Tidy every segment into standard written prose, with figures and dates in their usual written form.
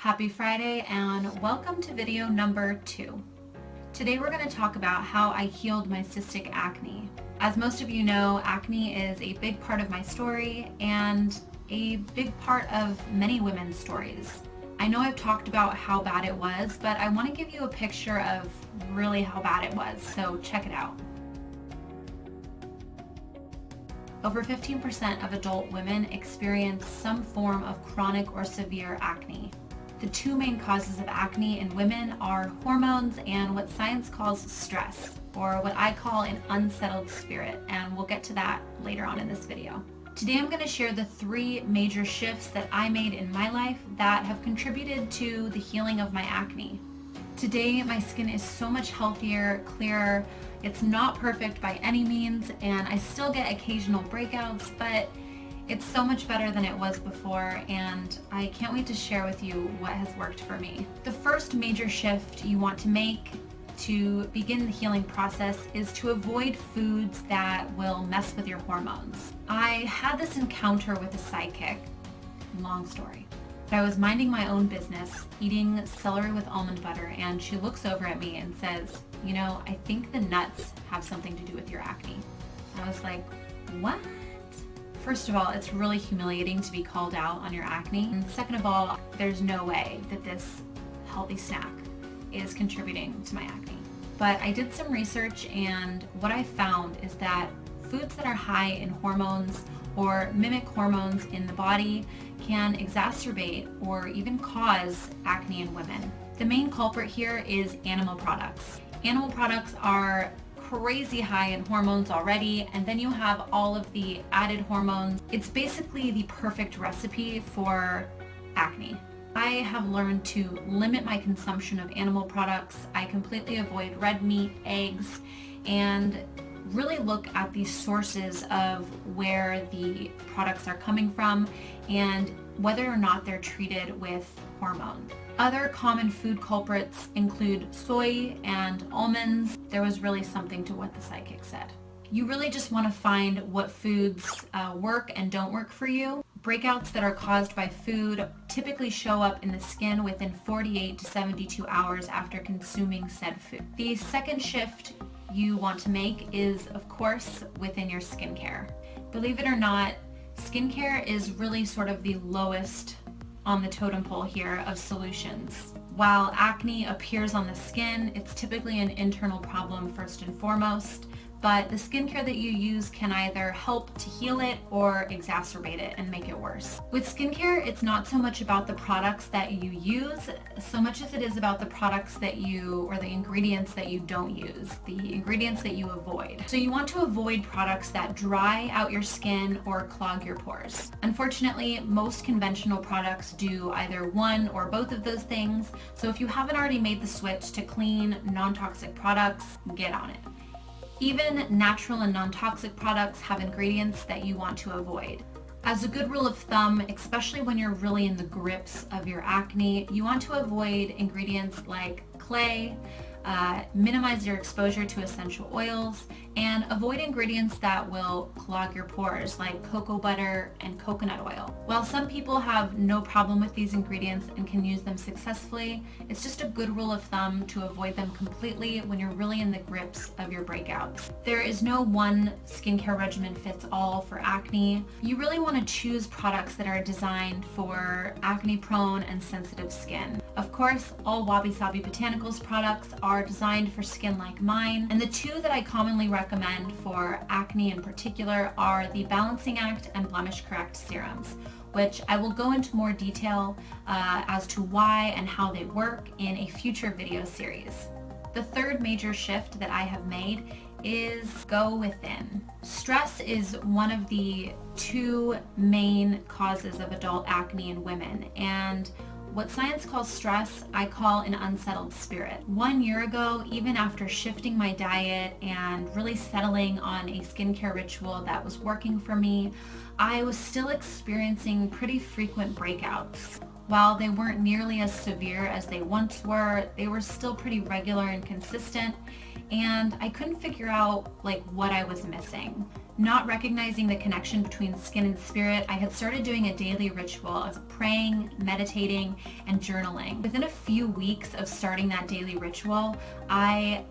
Happy Friday and welcome to video number 2. Today we're going to talk about how I healed my cystic acne. As most of you know, acne is a big part of my story and a big part of many women's stories. I know I've talked about how bad it was, but I want to give you a picture of really how bad it was, so check it out. Over 15% of adult women experience some form of chronic or severe acne. The two main causes of acne in women are hormones and what science calls stress, or what I call an unsettled spirit, and we'll get to that later on in this video. Today I'm going to share the 3 major shifts that I made in my life that have contributed to the healing of my acne. Today my skin is so much healthier, clearer. It's not perfect by any means, and I still get occasional breakouts, but it's so much better than it was before, and I can't wait to share with you what has worked for me. The first major shift you want to make to begin the healing process is to avoid foods that will mess with your hormones. I had this encounter with a psychic, long story. I was minding my own business, eating celery with almond butter, and she looks over at me and says, "You know, I think the nuts have something to do with your acne." I was like, "What?" First of all, it's really humiliating to be called out on your acne. And second of all, there's no way that this healthy snack is contributing to my acne. But I did some research, and what I found is that foods that are high in hormones or mimic hormones in the body can exacerbate or even cause acne in women. The main culprit here is animal products. Animal products are crazy high in hormones already, and then you have all of the added hormones. It's basically the perfect recipe for acne. I have learned to limit my consumption of animal products. I completely avoid red meat, eggs, and really look at the sources of where the products are coming from and whether or not they're treated with hormone. Other common food culprits include soy and almonds. There was really something to what the psychic said. You really just want to find what foods work and don't work for you. Breakouts that are caused by food typically show up in the skin within 48 to 72 hours after consuming said food. The second shift you want to make is, of course, within your skincare. Believe it or not, skincare is really sort of the lowest on the totem pole here of solutions. While acne appears on the skin, it's typically an internal problem first and foremost, but the skincare that you use can either help to heal it or exacerbate it and make it worse. With skincare, it's not so much about the products that you use, so much as it is about the products that you, or the ingredients that you don't use, the ingredients that you avoid. So you want to avoid products that dry out your skin or clog your pores. Unfortunately, most conventional products do either one or both of those things, so if you haven't already made the switch to clean, non-toxic products, get on it. Even natural and non-toxic products have ingredients that you want to avoid. As a good rule of thumb, especially when you're really in the grips of your acne, you want to avoid ingredients like clay, minimize your exposure to essential oils, and avoid ingredients that will clog your pores like cocoa butter and coconut oil. While some people have no problem with these ingredients and can use them successfully, it's just a good rule of thumb to avoid them completely when you're really in the grips of your breakouts. There is no one skincare regimen fits all for acne. You really want to choose products that are designed for acne-prone and sensitive skin. Of course, all Wabi-Sabi Botanicals products are designed for skin like mine, and the 2 that I commonly recommend for acne in particular are the Balancing Act and Blemish serums, which I will go into more detail as to why and how they work in a future video series. The third major shift that I have made is go within. Stress is one of the 2 main causes of adult acne in women, and what science calls stress, I call an unsettled spirit. 1 year ago, even after shifting my diet and really settling on a skincare ritual that was working for me, I was still experiencing pretty frequent breakouts. While they weren't nearly as severe as they once were, they were still pretty regular and consistent, and I couldn't figure out what I was missing. Not recognizing the connection between skin and spirit, I had started doing a daily ritual of praying, meditating, and journaling. Within a few weeks of starting that daily ritual, I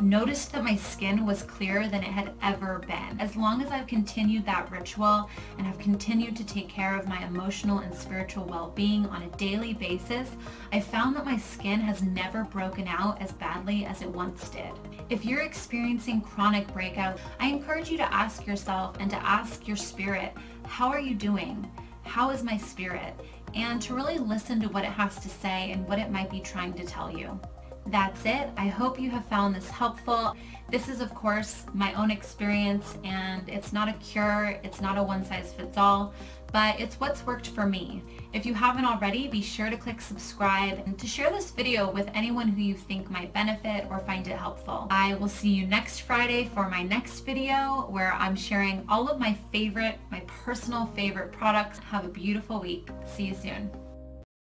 noticed that my skin was clearer than it had ever been. As long as I've continued that ritual and have continued to take care of my emotional and spiritual well-being on a daily basis, I found that my skin has never broken out as badly as it once did. If you're experiencing chronic breakouts, I encourage you to ask yourself and to ask your spirit, how are you doing? How is my spirit? And to really listen to what it has to say and what it might be trying to tell you. That's it. I hope you have found this helpful. This is, of course, my own experience, and it's not a cure. It's not a one-size-fits-all, but it's what's worked for me. If you haven't already, be sure to click subscribe and to share this video with anyone who you think might benefit or find it helpful. I will see you next Friday for my next video where I'm sharing all of my personal favorite products. Have a beautiful week. See you soon.